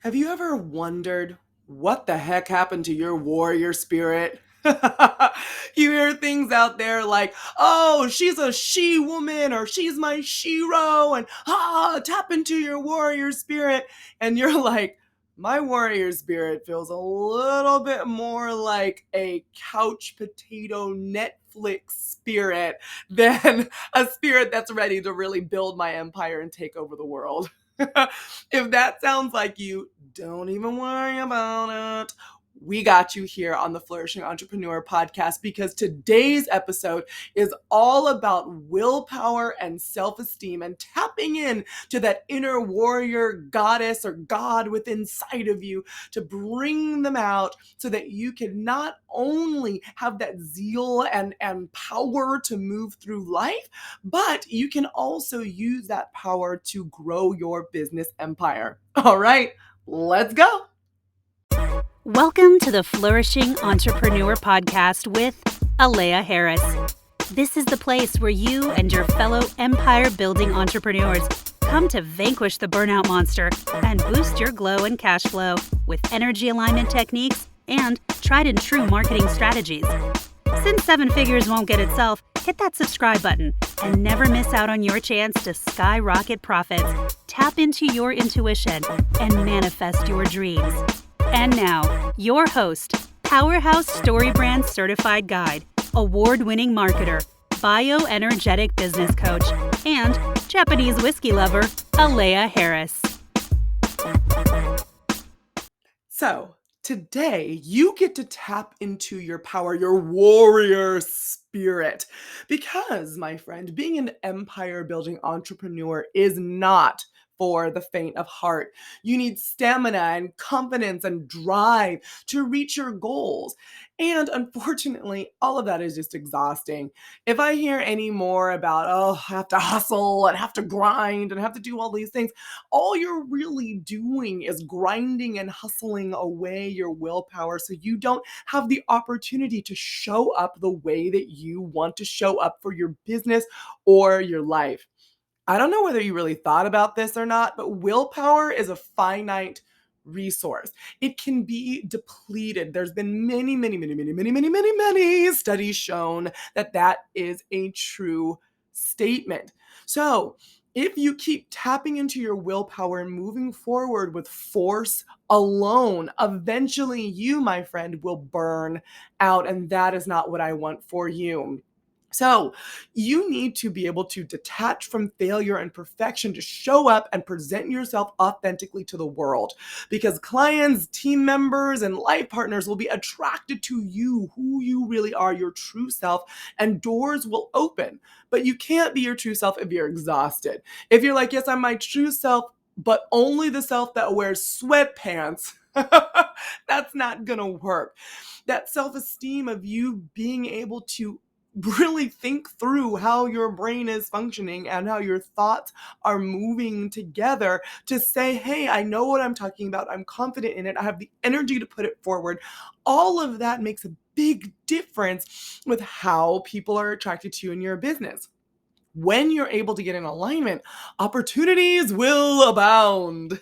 Have you ever wondered what the heck happened to your warrior spirit? You hear things out there like, oh, she's a she woman or she's my shero, and tap into your warrior spirit. And you're like, my warrior spirit feels a little bit more like a couch potato Netflix spirit than a spirit that's ready to really build my empire and take over the world. If that sounds like you, don't even worry about it. We got you here on the Flourishing Entrepreneur podcast because today's episode is all about willpower and self-esteem and tapping in to that inner warrior goddess or god within inside of you to bring them out so that you can not only have that zeal and power to move through life, but you can also use that power to grow your business empire. All right, let's go. Welcome to the Flourishing Entrepreneur podcast with Alea Harris. This is the place where you and your fellow empire-building entrepreneurs come to vanquish the burnout monster and boost your glow and cash flow with energy alignment techniques and tried and true marketing strategies. Since 7 figures won't get itself, hit that subscribe button and never miss out on your chance to skyrocket profits, tap into your intuition, and manifest your dreams. And now, your host, Powerhouse Story Brand Certified Guide, award-winning marketer, bioenergetic business coach, and Japanese whiskey lover, Alea Harris. So, today you get to tap into your power, your warrior spirit. Because, my friend, being an empire building entrepreneur is not for the faint of heart. You need stamina and confidence and drive to reach your goals. And unfortunately, all of that is just exhausting. If I hear any more about, oh, I have to hustle and have to grind and have to do all these things, all you're really doing is grinding and hustling away your willpower so you don't have the opportunity to show up the way that you want to show up for your business or your life. I don't know whether you really thought about this or not, but willpower is a finite resource. It can be depleted. There's been many studies shown that that is a true statement. So, if you keep tapping into your willpower and moving forward with force alone, eventually you, my friend, will burn out. And that is not what I want for you. So, you need to be able to detach from failure and perfection to show up and present yourself authentically to the world, because clients, team members, and life partners will be attracted to you, who you really are, your true self, and doors will open. But you can't be your true self if you're exhausted. If you're like, yes, I'm my true self, but only the self that wears sweatpants, that's not gonna work. That self-esteem of you being able to really think through how your brain is functioning and how your thoughts are moving together to say, hey, I know what I'm talking about. I'm confident in it. I have the energy to put it forward. All of that makes a big difference with how people are attracted to you in your business. When you're able to get in alignment, opportunities will abound.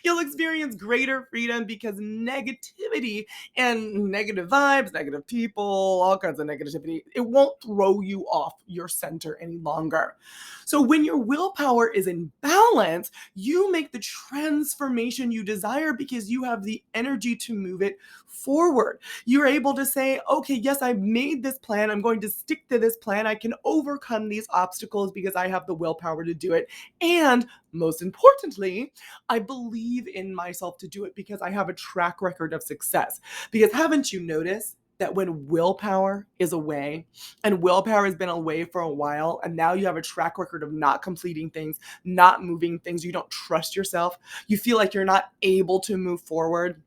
You'll experience greater freedom because negativity and negative vibes, negative people, all kinds of negativity, it won't throw you off your center any longer. So when your willpower is in balance, you make the transformation you desire because you have the energy to move it forward. You're able to say, okay, yes, I've made this plan. I'm going to stick to this plan. I can overcome these obstacles because I have the willpower to do it. And most importantly, I believe in myself to do it because I have a track record of success. Because haven't you noticed that when willpower is away, and willpower has been away for a while, and now you have a track record of not completing things, not moving things, you don't trust yourself, you feel like you're not able to move forward.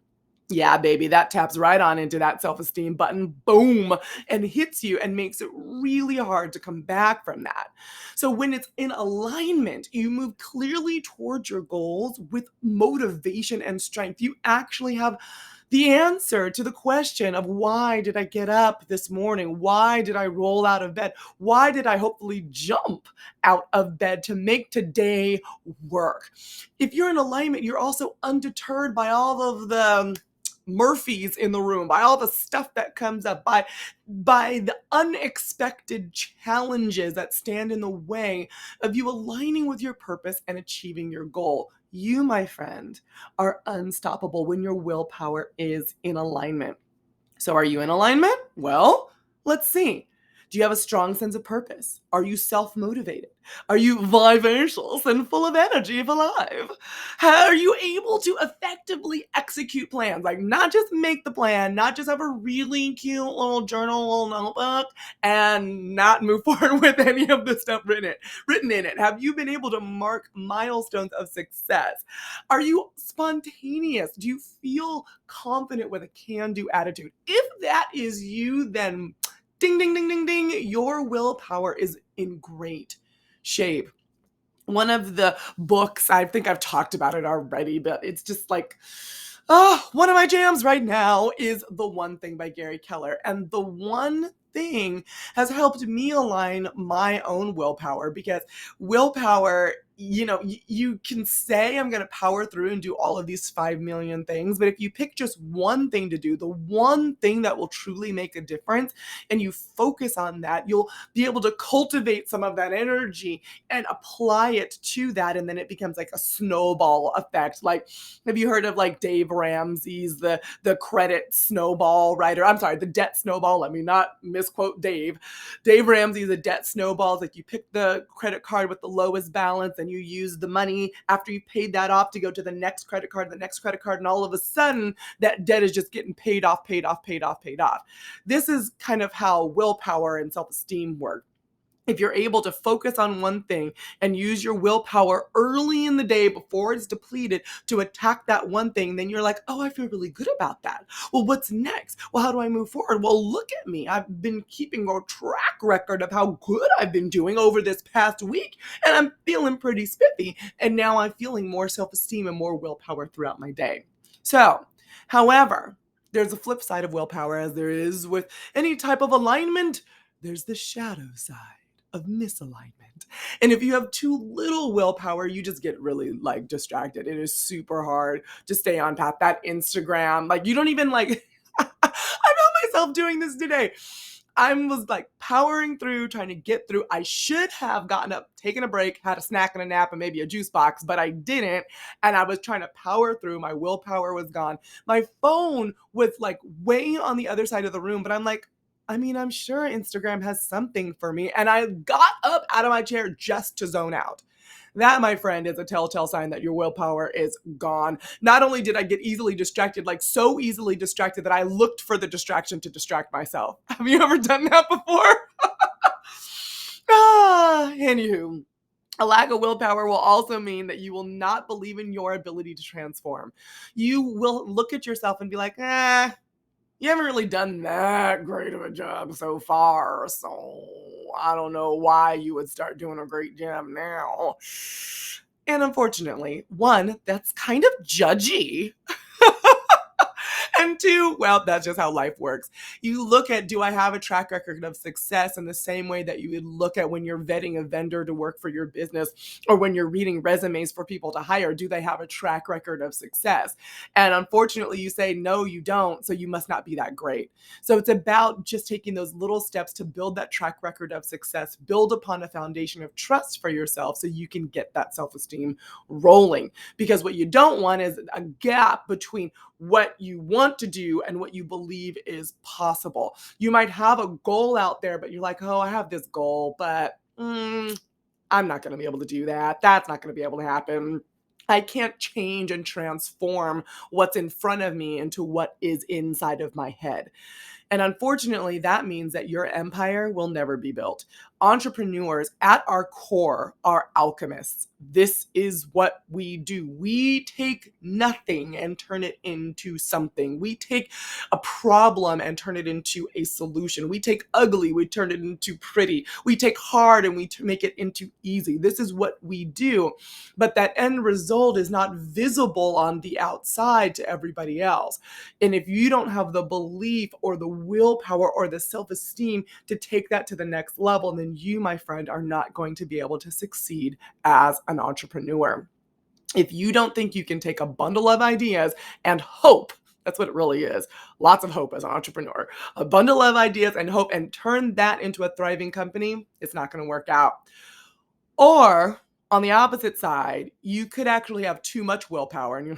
Yeah, baby, that taps right on into that self-esteem button, boom, and hits you and makes it really hard to come back from that. So when it's in alignment, you move clearly towards your goals with motivation and strength. You actually have The answer to the question of why did I get up this morning? Why did I roll out of bed? Why did I hopefully jump out of bed to make today work? If you're in alignment, you're also undeterred by all of the Murphys in the room, by all the stuff that comes up, by the unexpected challenges that stand in the way of you aligning with your purpose and achieving your goal. You, my friend, are unstoppable when your willpower is in alignment. So, are you in alignment? Well, let's see. Do you have a strong sense of purpose? Are you self motivated? Are you vivacious and full of energy if alive? How are you able to effectively execute plans? Like, not just make the plan, not just have a really cute little journal, little notebook, and not move forward with any of the stuff written in it. Have you been able to mark milestones of success? Are you spontaneous? Do you feel confident with a can-do attitude? If that is you, then ding, ding, ding, ding, ding, your willpower is in great shape. One of the books, I think I've talked about it already, but it's just like, one of my jams right now is The One Thing by Gary Keller. And The One Thing has helped me align my own willpower, because willpower, you can say I'm going to power through and do all of these 5 million things, but if you pick just one thing to do, the one thing that will truly make a difference, and you focus on that, you'll be able to cultivate some of that energy and apply it to that, and then it becomes like a snowball effect. Like, have you heard of like Dave Ramsey's the credit snowball writer? I'm sorry, the debt snowball. Let me not misquote Dave. Dave Ramsey's a debt snowball. It's like you pick the credit card with the lowest balance, and you use the money after you paid that off to go to the next credit card, and all of a sudden that debt is just getting paid off, paid off, paid off, paid off. This is kind of how willpower and self-esteem work. If you're able to focus on one thing and use your willpower early in the day before it's depleted to attack that one thing, then you're like, oh, I feel really good about that. Well, what's next? Well, how do I move forward? Well, look at me. I've been keeping a track record of how good I've been doing over this past week, and I'm feeling pretty spiffy. And now I'm feeling more self-esteem and more willpower throughout my day. So, however, there's a flip side of willpower, as there is with any type of alignment. There's the shadow side of misalignment. And if you have too little willpower, you just get really like distracted. It is super hard to stay on path. That Instagram, like you don't even like, I found myself doing this today. I was like powering through, trying to get through. I should have gotten up, taken a break, had a snack and a nap and maybe a juice box, but I didn't. And I was trying to power through. My willpower was gone. My phone was like way on the other side of the room, but I'm like, I'm sure Instagram has something for me. And I got up out of my chair just to zone out. That, my friend, is a telltale sign that your willpower is gone. Not only did I get easily distracted, like so easily distracted that I looked for the distraction to distract myself. Have you ever done that before? Anywho. A lack of willpower will also mean that you will not believe in your ability to transform. You will look at yourself and be like, you haven't really done that great of a job so far, so I don't know why you would start doing a great job now. And unfortunately, one, that's kind of judgy. And two, well, that's just how life works. You look at, do I have a track record of success, in the same way that you would look at when you're vetting a vendor to work for your business, or when you're reading resumes for people to hire. Do they have a track record of success? And unfortunately, you say, no, you don't, so you must not be that great. So it's about just taking those little steps to build that track record of success, build upon a foundation of trust for yourself so you can get that self-esteem rolling. Because what you don't want is a gap between what you want to do and what you believe is possible. You might have a goal out there, but you're like, oh, I have this goal, but I'm not going to be able to do that. That's not going to be able to happen. I can't change and transform what's in front of me into what is inside of my head. And unfortunately, that means that your empire will never be built. Entrepreneurs at our core are alchemists. This is what we do. We take nothing and turn it into something. We take a problem and turn it into a solution. We take ugly, we turn it into pretty. We take hard and we make it into easy. This is what we do. But that end result is not visible on the outside to everybody else. And if you don't have the belief or the willpower or the self-esteem to take that to the next level, then you, my friend, are not going to be able to succeed as an entrepreneur. If you don't think you can take a bundle of ideas and hope, that's what it really is. Lots of hope as an entrepreneur. A bundle of ideas and hope and turn that into a thriving company, it's not going to work out. Or on the opposite side, you could actually have too much willpower and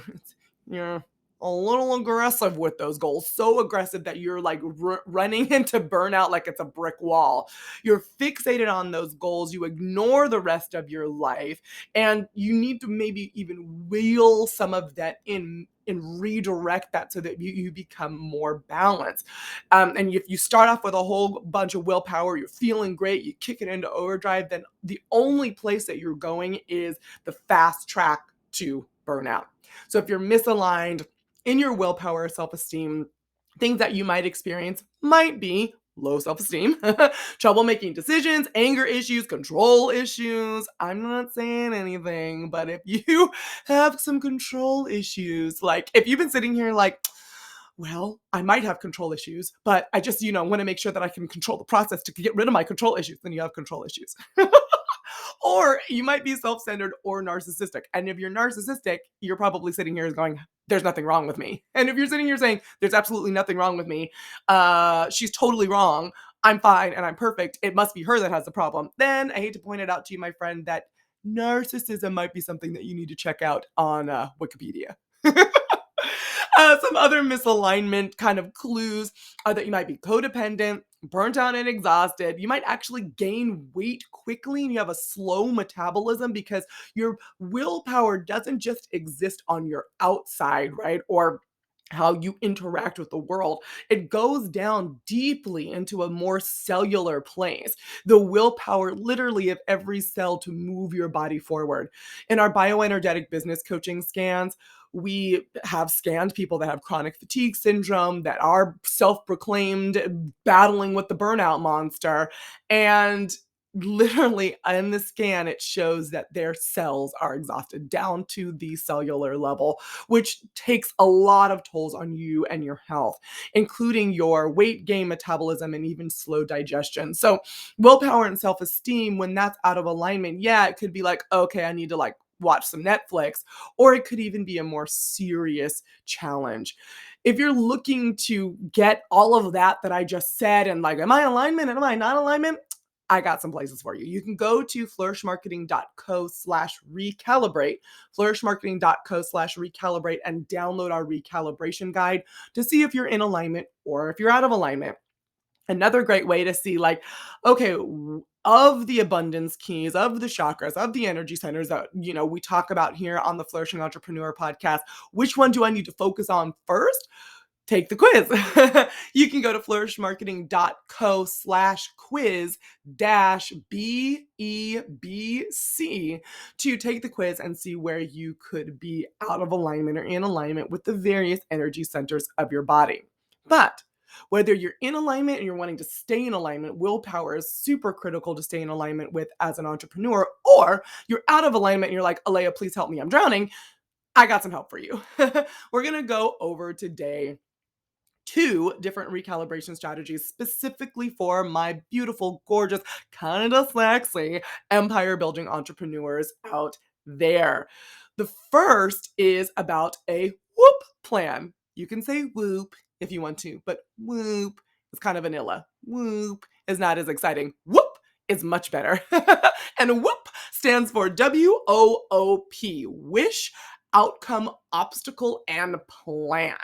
you're a little aggressive with those goals. So aggressive that you're like running into burnout like it's a brick wall. You're fixated on those goals. You ignore the rest of your life. And you need to maybe even wheel some of that in and redirect that so that you become more balanced. And if you start off with a whole bunch of willpower, you're feeling great, you kick it into overdrive, then the only place that you're going is the fast track to burnout. So if you're misaligned in your willpower, self-esteem, things that you might experience might be low self-esteem, trouble making decisions, anger issues, control issues. I'm not saying anything, but if you have some control issues, like if you've been sitting here like, well, I might have control issues, but I just, want to make sure that I can control the process to get rid of my control issues, then you have control issues. Or you might be self-centered or narcissistic. And if you're narcissistic, you're probably sitting here going, there's nothing wrong with me. And if you're sitting here saying, there's absolutely nothing wrong with me, she's totally wrong, I'm fine and I'm perfect, it must be her that has the problem, then I hate to point it out to you, my friend, that narcissism might be something that you need to check out on Wikipedia. Some other misalignment kind of clues are that you might be codependent, burnt out and exhausted. You might actually gain weight quickly and you have a slow metabolism because your willpower doesn't just exist on your outside, right? Or how you interact with the world. It goes down deeply into a more cellular place. The willpower literally of every cell to move your body forward. In our bioenergetic business coaching scans, we have scanned people that have chronic fatigue syndrome, that are self-proclaimed battling with the burnout monster. And literally in the scan, it shows that their cells are exhausted down to the cellular level, which takes a lot of tolls on you and your health, including your weight gain, metabolism, and even slow digestion. So willpower and self-esteem, when that's out of alignment, yeah, it could be like, okay, I need to like watch some Netflix, or it could even be a more serious challenge. If you're looking to get all of that I just said and like, am I in alignment and am I not in alignment? I got some places for you. You can go to flourishmarketing.co/recalibrate, flourishmarketing.co/recalibrate, and download our recalibration guide to see if you're in alignment or if you're out of alignment. Another great way to see like, okay, of the abundance keys, of the chakras, of the energy centers that, we talk about here on the Flourishing Entrepreneur podcast, which one do I need to focus on first? Take the quiz. You can go to flourishmarketing.co/quiz-BEBC to take the quiz and see where you could be out of alignment or in alignment with the various energy centers of your body. But whether you're in alignment and you're wanting to stay in alignment, willpower is super critical to stay in alignment with as an entrepreneur, or you're out of alignment and you're like, Alea, please help me, I'm drowning. I got some help for you. We're going to go over today 2 different recalibration strategies specifically for my beautiful, gorgeous, kind of sexy empire building entrepreneurs out there. The first is about a WOOP plan. You can say WOOP if you want to, but WOOP is kind of vanilla. WOOP is not as exciting. WOOP is much better. And WOOP stands for WOOP, wish, outcome, obstacle, and plan.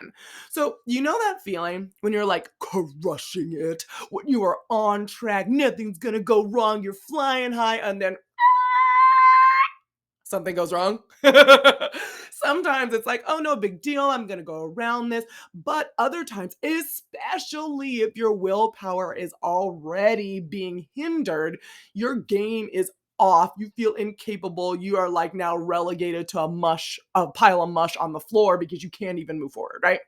So you know that feeling when you're like crushing it, when you are on track, nothing's gonna go wrong, you're flying high, and then something goes wrong. Sometimes it's like, oh, no big deal. I'm going to go around this. But other times, especially if your willpower is already being hindered, your game is off. You feel incapable. You are like now relegated to a pile of mush on the floor because you can't even move forward, right?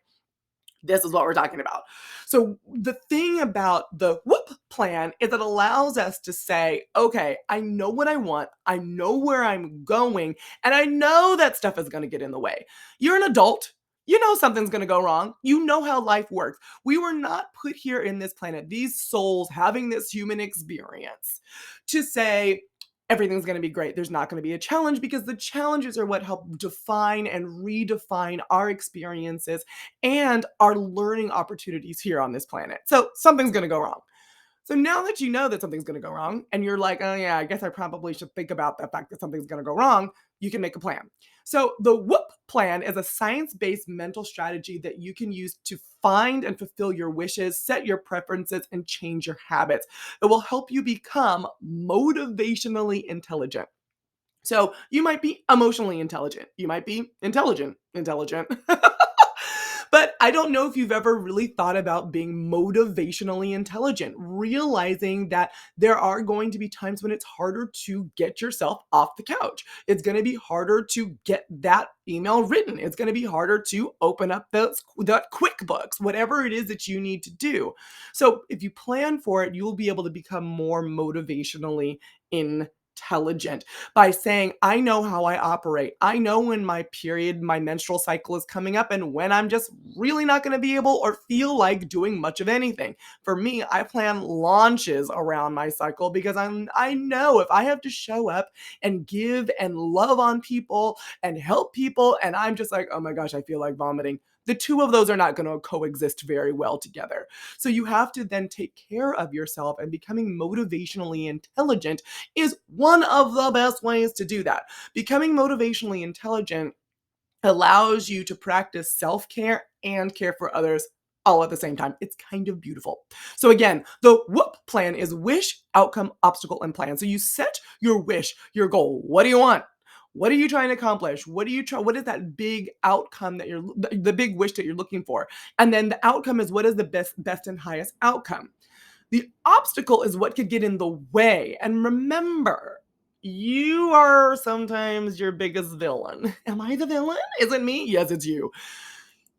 This is what we're talking about. So the thing about the WOOP plan is it allows us to say, okay, I know what I want. I know where I'm going. And I know that stuff is going to get in the way. You're an adult. You know something's going to go wrong. You know how life works. We were not put here in this planet, these souls having this human experience, to say, everything's going to be great. There's not going to be a challenge, because the challenges are what help define and redefine our experiences and our learning opportunities here on this planet. So something's going to go wrong. So now that you know that something's going to go wrong, and you're like, oh yeah, I guess I probably should think about the fact that something's going to go wrong, you can make a plan. So the WOOP plan is a science-based mental strategy that you can use to find and fulfill your wishes, set your preferences, and change your habits. It will help you become motivationally intelligent. So you might be emotionally intelligent. You might be intelligent. But I don't know if you've ever really thought about being motivationally intelligent, realizing that there are going to be times when it's harder to get yourself off the couch. It's going to be harder to get that email written. It's going to be harder to open up that QuickBooks, whatever it is that you need to do. So if you plan for it, you'll be able to become more motivationally intelligent by saying, I know how I operate. I know when my menstrual cycle is coming up, and when I'm just really not going to be able or feel like doing much of anything. For me, I plan launches around my cycle because I know if I have to show up and give and love on people and help people, and I'm just like, oh my gosh, I feel like vomiting, the two of those are not going to coexist very well together. So you have to then take care of yourself, and becoming motivationally intelligent is one of the best ways to do that. Becoming motivationally intelligent allows you to practice self-care and care for others all at the same time. It's kind of beautiful. So again, the WOOP plan is wish, outcome, obstacle, and plan. So you set your wish, your goal. What do you want? What are you trying to accomplish? What is that big outcome the big wish that you're looking for? And then the outcome is, what is the best and highest outcome? The obstacle is what could get in the way. And remember, you are sometimes your biggest villain. Am I the villain? Is it me? Yes, it's you.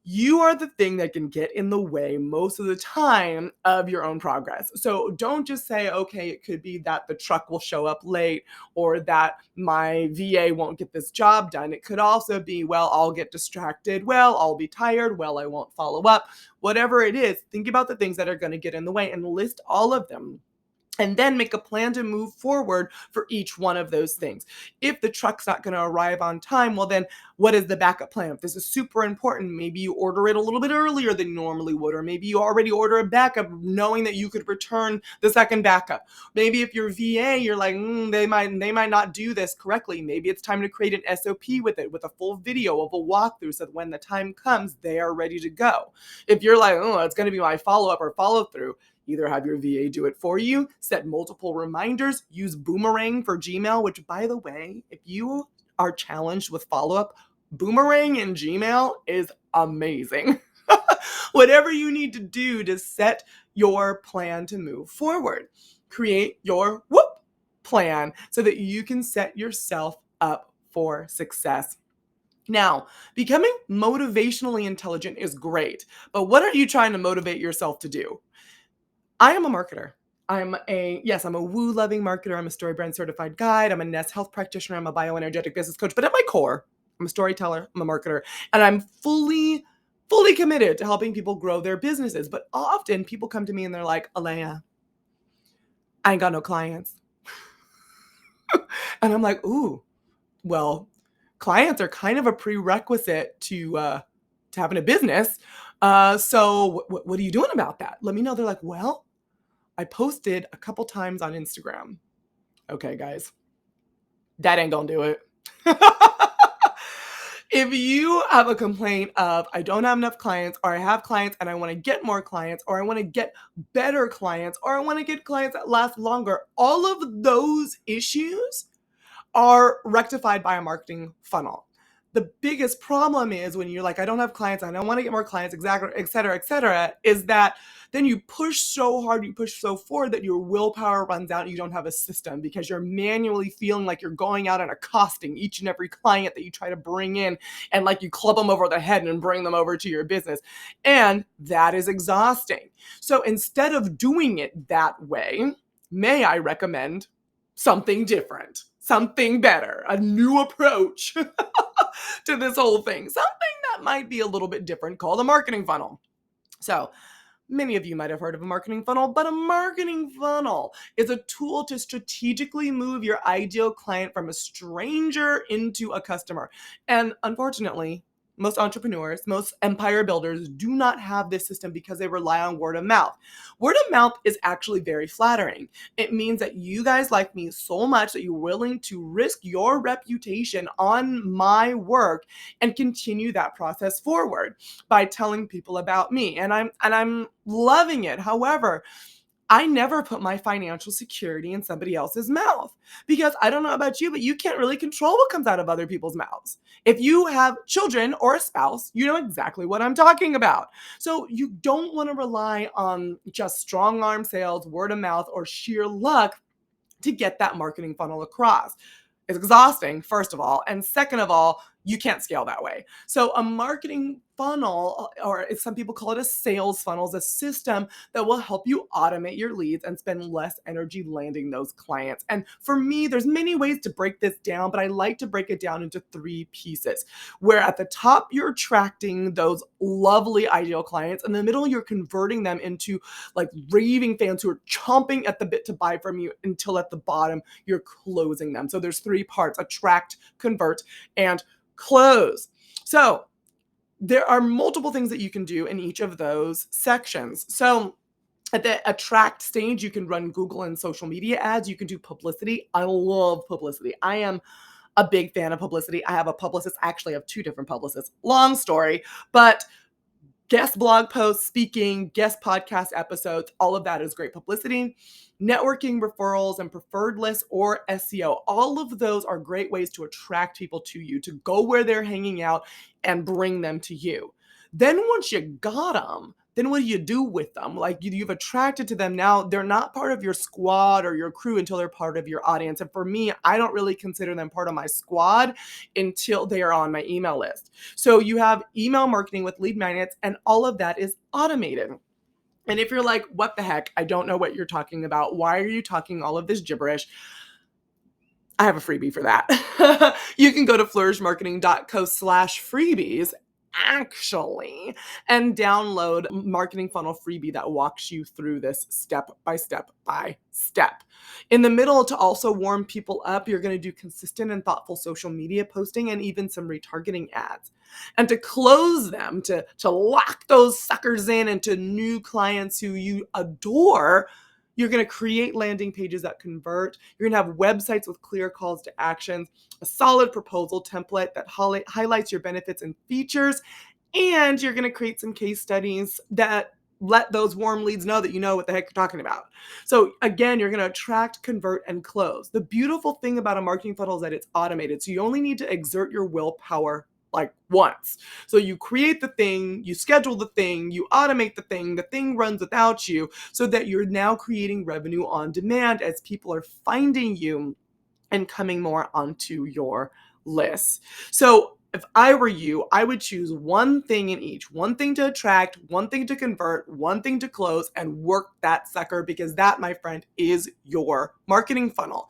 You are the thing that can get in the way most of the time of your own progress. So don't just say, okay, it could be that the truck will show up late, or that my VA won't get this job done. It could also be, well, I'll get distracted. Well, I'll be tired. Well, I won't follow up. Whatever it is, think about the things that are going to get in the way and list all of them. And then make a plan to move forward for each one of those things. If the truck's not going to arrive on time, well, then what is the backup plan? If this is super important, maybe you order it a little bit earlier than you normally would, or maybe you already order a backup knowing that you could return the second backup. Maybe if you're VA, you're like, they might not do this correctly. Maybe it's time to create an SOP with it, with a full video of a walkthrough, so that when the time comes, they are ready to go. If you're like, oh, it's going to be my follow-up or follow-through, either have your VA do it for you, set multiple reminders, use Boomerang for Gmail, which, by the way, if you are challenged with follow-up, Boomerang in Gmail is amazing. Whatever you need to do to set your plan to move forward. Create your WOOP plan so that you can set yourself up for success. Now, becoming motivationally intelligent is great, but what are you trying to motivate yourself to do? I am a marketer. I'm a woo loving marketer. I'm a story brand certified guide. I'm a Nest health practitioner. I'm a bioenergetic business coach. But at my core, I'm a storyteller. I'm a marketer. And I'm fully committed to helping people grow their businesses. But often people come to me and they're like, Alea, I ain't got no clients. And I'm like, ooh, well, clients are kind of a prerequisite to having a business. So what are you doing about that? Let me know. They're like, well, I posted a couple times on Instagram. Okay, guys, that ain't gonna do it. If you have a complaint of, I don't have enough clients, or I have clients and I want to get more clients, or I want to get better clients, or I want to get clients that last longer, all of those issues are rectified by a marketing funnel. the biggest problem is when you're like, I don't have clients, I don't want to get more clients, exactly, et cetera, is that then you push so hard, you push so forward that your willpower runs out and you don't have a system because you're manually feeling like you're going out and accosting each and every client that you try to bring in and like you club them over the head and bring them over to your business. And that is exhausting. So instead of doing it that way, may I recommend something different, something better, a new approach to this whole thing, something that might be a little bit different called a marketing funnel. So many of you might have heard of a marketing funnel, but a marketing funnel is a tool to strategically move your ideal client from a stranger into a customer. And unfortunately, most entrepreneurs, most empire builders do not have this system because they rely on word of mouth. Word of mouth is actually very flattering. It means that you guys like me so much that you're willing to risk your reputation on my work and continue that process forward by telling people about me. And I'm loving it. However, I never put my financial security in somebody else's mouth because I don't know about you, but you can't really control what comes out of other people's mouths. If you have children or a spouse, you know exactly what I'm talking about. So you don't want to rely on just strong arm sales, word of mouth, or sheer luck to get that marketing funnel across. It's exhausting, first of all. And second of all, you can't scale that way. So a marketing funnel, or some people call it a sales funnel, is a system that will help you automate your leads and spend less energy landing those clients. And for me, there's many ways to break this down, but I like to break it down into 3 pieces, where at the top, you're attracting those lovely ideal clients. In the middle, you're converting them into like raving fans who are chomping at the bit to buy from you, until at the bottom, you're closing them. So there's 3 parts: attract, convert, and close. So there are multiple things that you can do in each of those sections. So at the attract stage, you can run Google and social media ads. You can do publicity. I love publicity. I am a big fan of publicity. I have a publicist. Actually, I have 2 different publicists. Long story, but guest blog posts, speaking, guest podcast episodes, all of that is great publicity. Networking, referrals, and preferred lists, or SEO. All of those are great ways to attract people to you, to go where they're hanging out and bring them to you. Then once you got them, then what do you do with them? Like you've attracted to them. Now they're not part of your squad or your crew until they're part of your audience. And for me, I don't really consider them part of my squad until they are on my email list. So you have email marketing with lead magnets, and all of that is automated. And if you're like, what the heck? I don't know what you're talking about. Why are you talking all of this gibberish? I have a freebie for that. You can go to flourishmarketing.co/freebies actually and download marketing funnel freebie that walks you through this step by step by step. In the middle, to also warm people up, you're going to do consistent and thoughtful social media posting and even some retargeting ads. And to close them, to lock those suckers in into new clients who you adore, you're going to create landing pages that convert. You're going to have websites with clear calls to actions, a solid proposal template that highlights your benefits and features, and you're going to create some case studies that let those warm leads know that you know what the heck you're talking about. So again, you're going to attract, convert, and close. The beautiful thing about a marketing funnel is that it's automated. So you only need to exert your willpower like once. So you create the thing, you schedule the thing, you automate the thing runs without you, so that you're now creating revenue on demand as people are finding you and coming more onto your list. So if I were you, I would choose one thing in each, one thing to attract, one thing to convert, one thing to close, and work that sucker, because that, my friend, is your marketing funnel.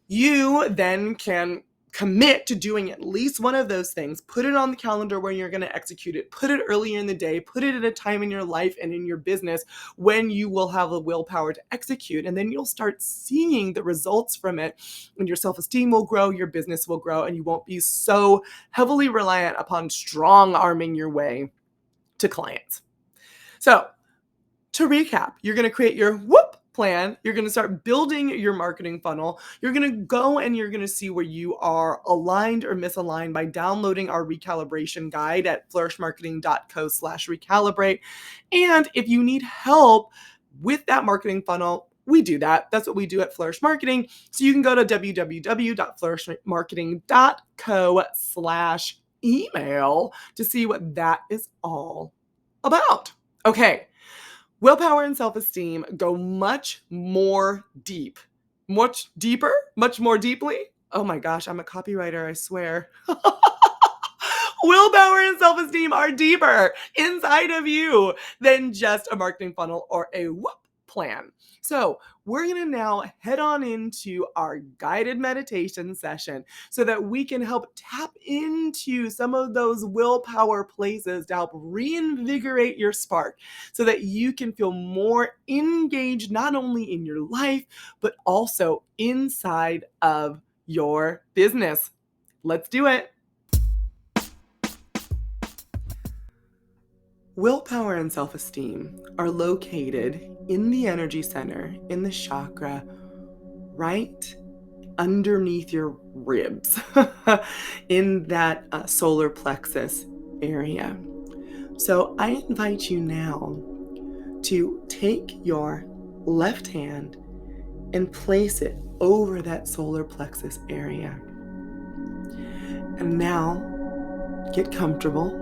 You then can commit to doing at least one of those things, put it on the calendar where you're going to execute it, put it earlier in the day, put it at a time in your life and in your business when you will have the willpower to execute. And then you'll start seeing the results from it, and your self-esteem will grow, your business will grow, and you won't be so heavily reliant upon strong arming your way to clients. So to recap, you're going to create your WOOP plan. You're going to start building your marketing funnel. You're going to go and you're going to see where you are aligned or misaligned by downloading our recalibration guide at flourishmarketing.co/recalibrate. And if you need help with that marketing funnel, we do that. That's what we do at Flourish Marketing. So you can go to www.flourishmarketing.co/ email to see what that is all about. Okay, willpower and self-esteem go much more deep. Much deeper? Much more deeply? Oh my gosh, I'm a copywriter, I swear. Willpower and self-esteem are deeper inside of you than just a marketing funnel or a WOOP plan. So we're going to now head on into our guided meditation session so that we can help tap into some of those willpower places to help reinvigorate your spark so that you can feel more engaged not only in your life, but also inside of your business. Let's do it. Willpower and self-esteem are located in the energy center, in the chakra, right underneath your ribs, in that solar plexus area. So I invite you now to take your left hand and place it over that solar plexus area. And now get comfortable.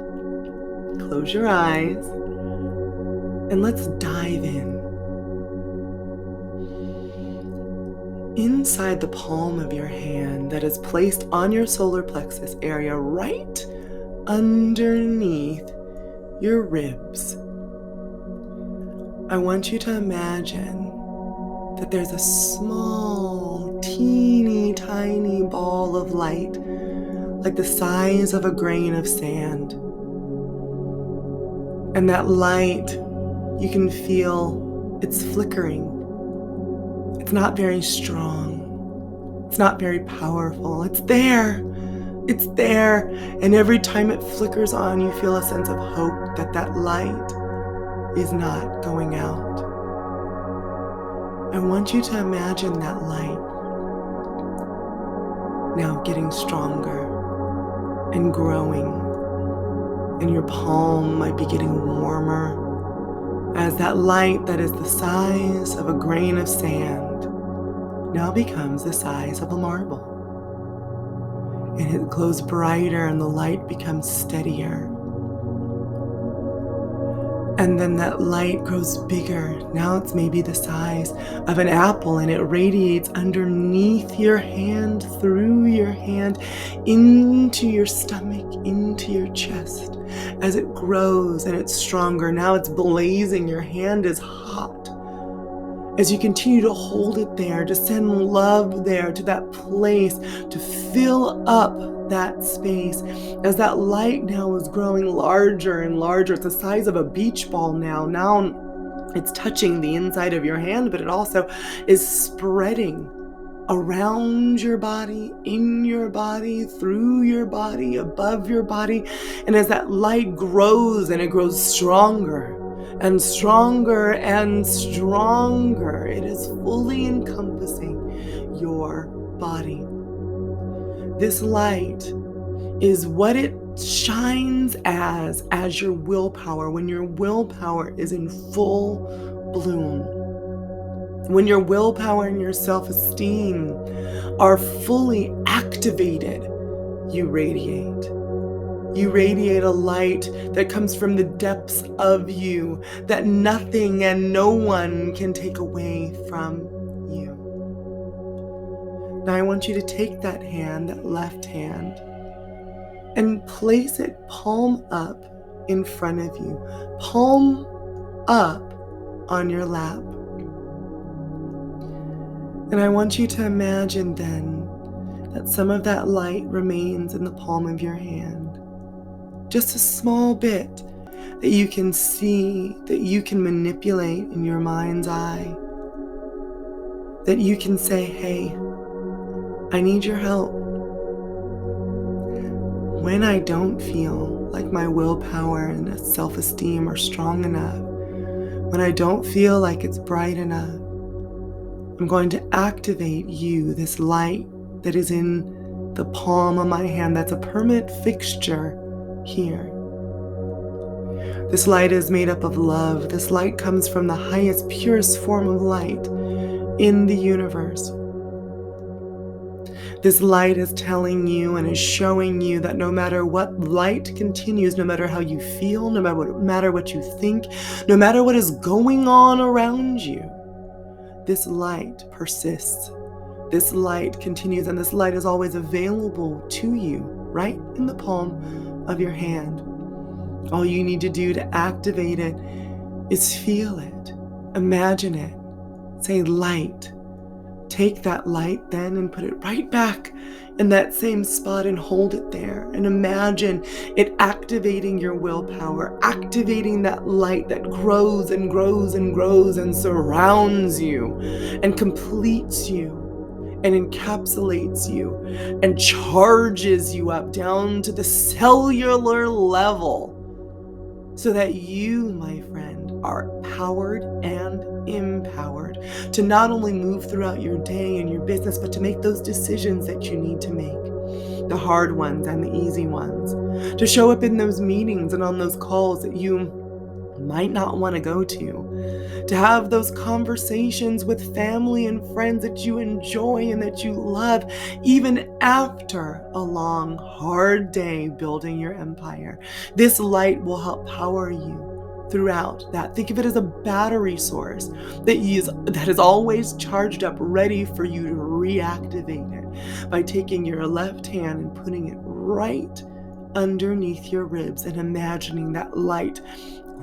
Close your eyes and let's dive in. Inside the palm of your hand that is placed on your solar plexus area, right underneath your ribs, I want you to imagine that there's a small, teeny, tiny ball of light, like the size of a grain of sand. And that light, you can feel it's flickering. It's not very strong. It's not very powerful. It's there. It's there. And every time it flickers on, you feel a sense of hope that that light is not going out. I want you to imagine that light now getting stronger and growing. And your palm might be getting warmer as that light that is the size of a grain of sand now becomes the size of a marble. And it glows brighter and the light becomes steadier. And then that light grows bigger. Now it's maybe the size of an apple and it radiates underneath your hand, through your hand, into your stomach, into your chest. As it grows and it's stronger, now it's blazing. Your hand is hot. As you continue to hold it there, to send love there to that place, to fill up that space. As that light now is growing larger and larger, it's the size of a beach ball now. Now it's touching the inside of your hand, but it also is spreading around your body, in your body, through your body, above your body. And as that light grows and it grows stronger and stronger and stronger, it is fully encompassing your body. This light is what it shines as your willpower, when your willpower is in full bloom. When your willpower and your self-esteem are fully activated, you radiate. You radiate a light that comes from the depths of you that nothing and no one can take away from you. Now I want you to take that hand, that left hand, and place it palm up in front of you, palm up on your lap. And I want you to imagine then that some of that light remains in the palm of your hand. Just a small bit that you can see, that you can manipulate in your mind's eye. That you can say, hey, I need your help. When I don't feel like my willpower and self-esteem are strong enough, when I don't feel like it's bright enough, I'm going to activate you, this light that is in the palm of my hand, that's a permanent fixture here. This light is made up of love. This light comes from the highest, purest form of light in the universe. This light is telling you and is showing you that no matter what, light continues, no matter how you feel, no matter what you think, no matter what is going on around you. This light persists. This light continues, and this light is always available to you, right in the palm of your hand. All you need to do to activate it is feel it, imagine it, say light. Take that light then and put it right back in that same spot and hold it there. And imagine it activating your willpower, activating that light that grows and grows and grows and surrounds you and completes you and encapsulates you and charges you up down to the cellular level so that you, my friend, are powered and empowered to not only move throughout your day and your business, but to make those decisions that you need to make, the hard ones and the easy ones, to show up in those meetings and on those calls that you might not want to go to have those conversations with family and friends that you enjoy and that you love, even after a long, hard day building your empire. This light will help power you throughout that. Think of it as a battery source that is always charged up, ready for you to reactivate it by taking your left hand and putting it right underneath your ribs and imagining that light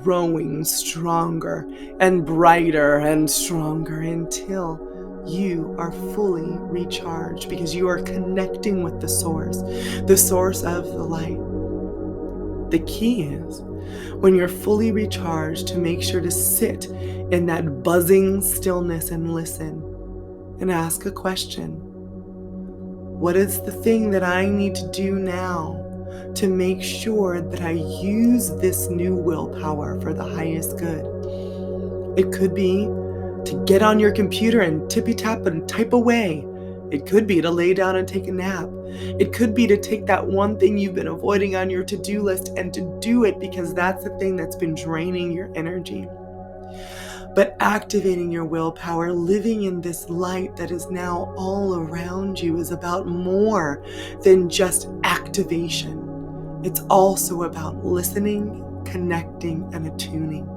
growing stronger and brighter and stronger until you are fully recharged, because you are connecting with the source of the light. The key is, when you're fully recharged, to make sure to sit in that buzzing stillness and listen and ask a question. What is the thing that I need to do now to make sure that I use this new willpower for the highest good? It could be to get on your computer and tippy-tap and type away. It could be to lay down and take a nap. It could be to take that one thing you've been avoiding on your to-do list and to do it, because that's the thing that's been draining your energy. But activating your willpower, living in this light that is now all around you, is about more than just activation. It's also about listening, connecting, and attuning.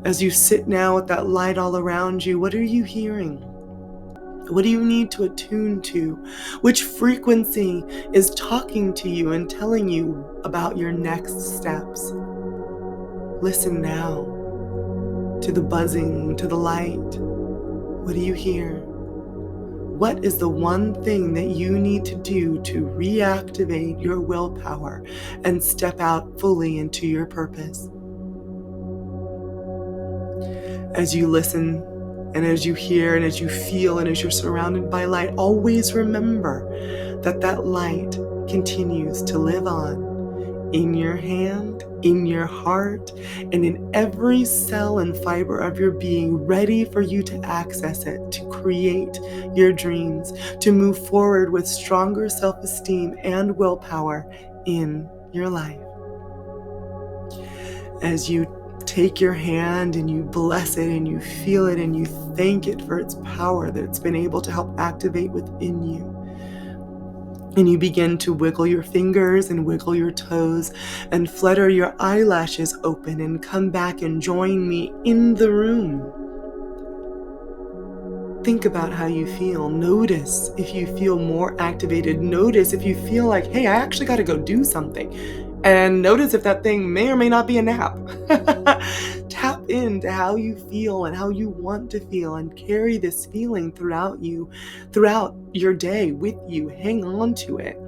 As you sit now with that light all around you, what are you hearing? What do you need to attune to? Which frequency is talking to you and telling you about your next steps? Listen now to the buzzing, to the light. What do you hear? What is the one thing that you need to do to reactivate your willpower and step out fully into your purpose? As you listen, and as you hear, and as you feel, and as you're surrounded by light, always remember that that light continues to live on in your hand, in your heart, and in every cell and fiber of your being, ready for you to access it, to create your dreams, to move forward with stronger self-esteem and willpower in your life. As you take your hand and you bless it and you feel it and you thank it for its power that it's been able to help activate within you. And you begin to wiggle your fingers and wiggle your toes and flutter your eyelashes open and come back and join me in the room. Think about how you feel. Notice if you feel more activated. Notice if you feel like, hey, I actually got to go do something. And notice if that thing may or may not be a nap. Tap into how you feel and how you want to feel, and carry this feeling throughout your day with you. Hang on to it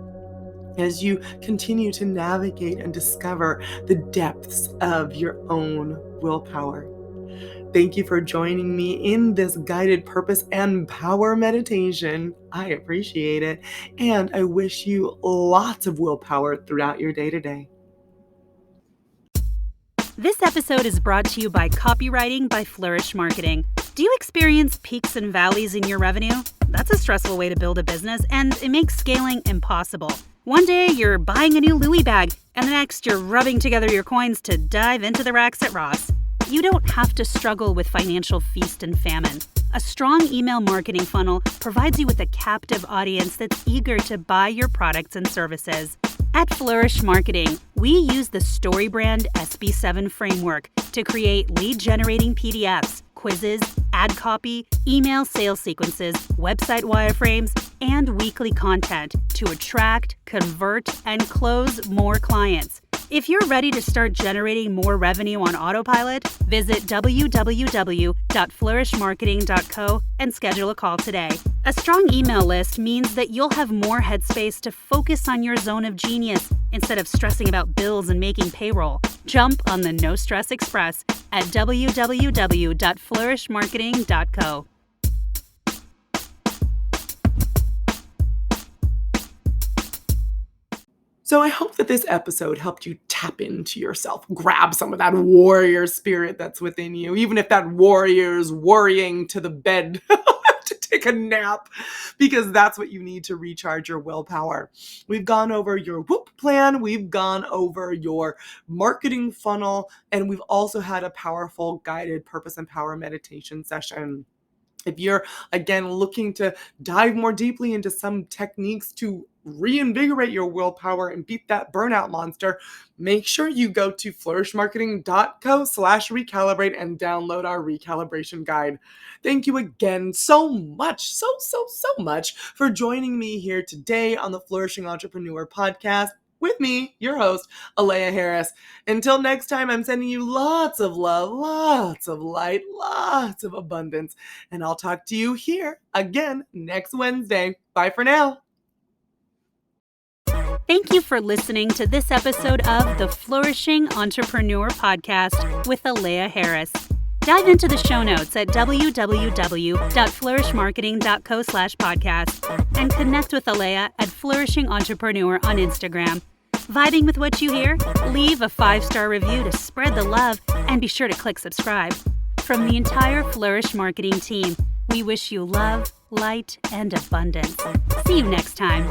as you continue to navigate and discover the depths of your own willpower. Thank you for joining me in this guided purpose and power meditation. I appreciate it, and I wish you lots of willpower throughout your day today. This episode is brought to you by Copywriting by Flourish Marketing. Do you experience peaks and valleys in your revenue? That's a stressful way to build a business, and it makes scaling impossible. One day you're buying a new Louis bag, and the next you're rubbing together your coins to dive into the racks at Ross. You don't have to struggle with financial feast and famine. A strong email marketing funnel provides you with a captive audience that's eager to buy your products and services. At Flourish Marketing, we use the StoryBrand SB7 framework to create lead-generating PDFs, quizzes, ad copy, email sales sequences, website wireframes, and weekly content to attract, convert, and close more clients. If you're ready to start generating more revenue on autopilot, visit www.flourishmarketing.co and schedule a call today. A strong email list means that you'll have more headspace to focus on your zone of genius instead of stressing about bills and making payroll. Jump on the No Stress Express at www.flourishmarketing.co. So I hope that this episode helped you tap into yourself, grab some of that warrior spirit that's within you, even if that warrior is worrying to the bed to take a nap, because that's what you need to recharge your willpower. We've gone over your WOOP plan, we've gone over your marketing funnel, and we've also had a powerful guided purpose and power meditation session. If you're, again, looking to dive more deeply into some techniques to reinvigorate your willpower and beat that burnout monster, make sure you go to flourishmarketing.co/recalibrate and download our recalibration guide. Thank you again so much, so much for joining me here today on the Flourishing Entrepreneur podcast. With me, your host, Alea Harris. Until next time, I'm sending you lots of love, lots of light, lots of abundance. And I'll talk to you here again next Wednesday. Bye for now. Thank you for listening to this episode of the Flourishing Entrepreneur Podcast with Alea Harris. Dive into the show notes at www.flourishmarketing.co/podcast and connect with Alea at Flourishing Entrepreneur on Instagram. Vibing with what you hear? Leave a 5-star review to spread the love and be sure to click subscribe. From the entire Flourish Marketing team, we wish you love, light, and abundance. See you next time.